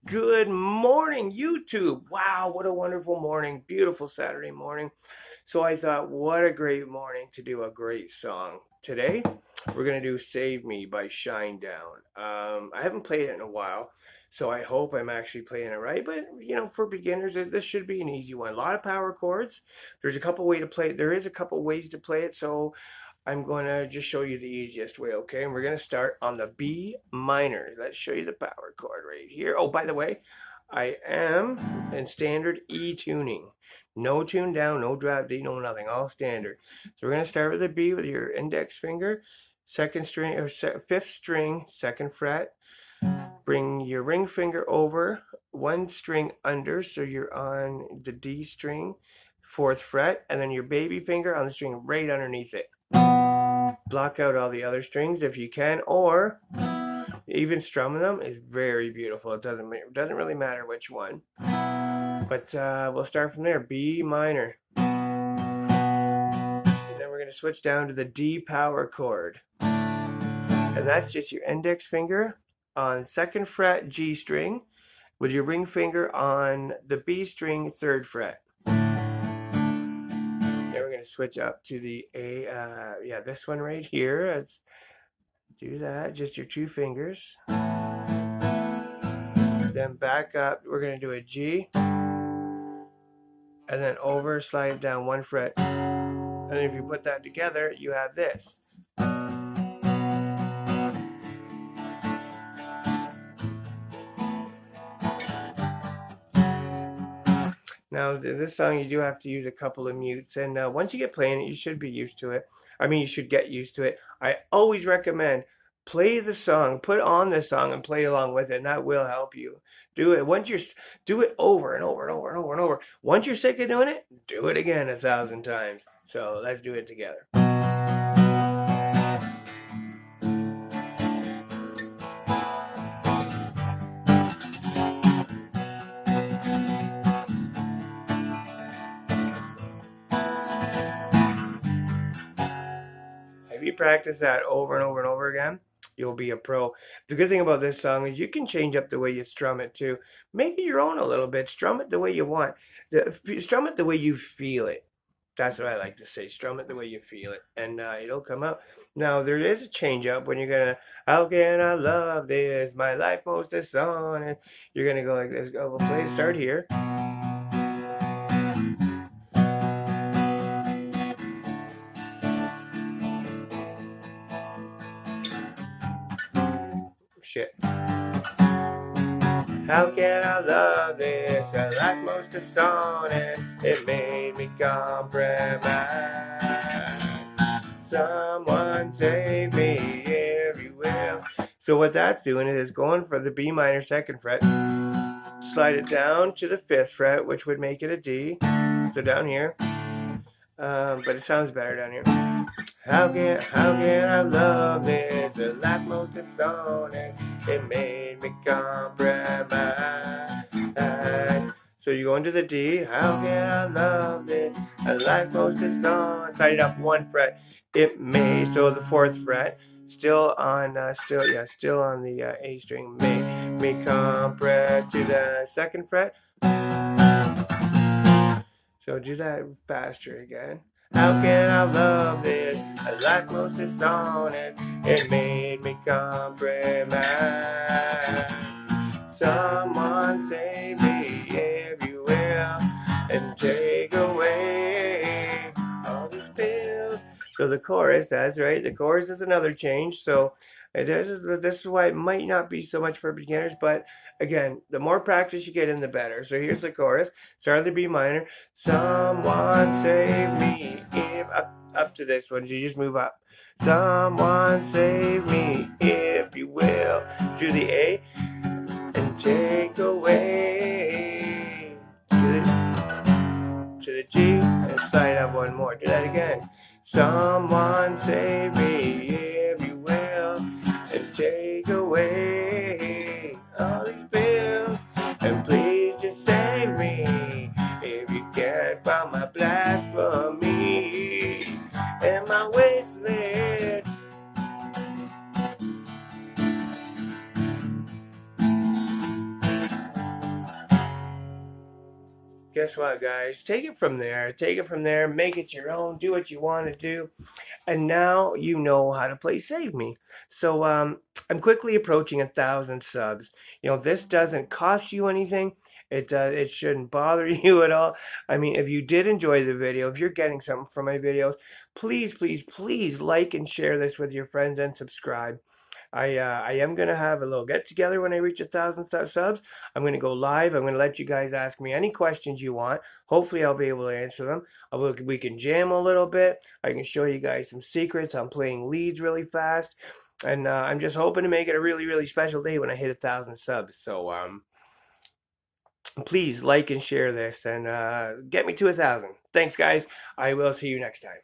Good morning, YouTube. Wow, what a wonderful morning. Beautiful Saturday morning. So I thought, what a great morning to do a great song. Today, we're going to do Save Me by Shinedown. I haven't played it in a while, so I hope I'm actually playing it right. But, for beginners, this should be an easy one. A lot of power chords. There's a couple ways to play it. There is a couple ways to play it, so I'm going to just show you the easiest way, okay? And we're going to start on the B minor. Let's show you the power chord right here. Oh, by the way, I am in standard E tuning. No tune down, no drop D, no nothing, all standard. So we're going to start with the B with your index finger, second string or fifth string, second fret. Bring your ring finger over, one string under, so you're on the D string, fourth fret, and then your baby finger on the string right underneath it. Block out all the other strings if you can, or even strumming them is very beautiful. It doesn't really matter which one. But we'll start from there. B minor. And then we're going to switch down to the D power chord. And that's just your index finger on second fret G string with your ring finger on the B string third fret. Then we're going to switch up to the A, this one right here. Let's do that, just your two fingers. Then back up, we're going to do a G. And then over, slide it down one fret. And if you put that together, you have this. Now, this song, you do have to use a couple of mutes, and once you get playing it, you should be used to it. I mean, you should get used to it. I always recommend play the song, put on the song, and play along with it, and that will help you. Do it do it over and over and over and over and over. Once you're sick of doing it, do it again 1,000 times. So let's do it together. If you practice that over and over and over again, you'll be a pro. The good thing about this song is you can change up the way you strum it too. Make it your own a little bit. Strum it the way you want. Strum it the way you feel it. That's what I like to say. Strum it the way you feel it, and it'll come out. Now there is a change up when you're gonna. How can I love this? My life most is on it. You're gonna go like this. Go. We'll play. Start here. Shit. How can I love this? I like most of song and it made me compromise. Someone save me if you will. So what that's doing is going for the B minor second fret, slide it down to the fifth fret, which would make it a D. So down here, but it sounds better down here. How can I love this? The life most is on it. It made me compromise. So you go into the D. How can I love this? The life most is on. Slide it up one fret. It may. So the fourth fret. Still on the A string. Make me compress to the second fret. So do that faster again. How can I love this? I like most is on it. It made me compromise. Someone save me if you will, and take away all these pills. So the chorus, that's right. The chorus is another change. So this is why it might not be so much for beginners, but again, the more practice you get in, the better. So here's the chorus. Start of the B minor. Someone save me if up to this one. You just move up. Someone save me if you will to the A and take away to the G and slide up one more. Do that again. Someone save me if you will and take away all these bills, and please just save me if you can from my blasphemy and my wasteland. guess what, guys? Take it from there. Take it from there. Make it your own. Do what you want to do. And now you know how to play Save Me. So I'm quickly approaching 1,000 subs. You know, this doesn't cost you anything. It shouldn't bother you at all. I mean, if you did enjoy the video, if you're getting something from my videos, please, please, please like and share this with your friends and subscribe. I am gonna have a little get together when I reach 1,000 subs. I'm gonna go live. I'm gonna let you guys ask me any questions you want. Hopefully, I'll be able to answer them. We can jam a little bit. I can show you guys some secrets. I'm playing leads really fast, and I'm just hoping to make it a really, really special day when I hit 1,000 subs. So please like and share this, and get me to 1,000. Thanks, guys. I will see you next time.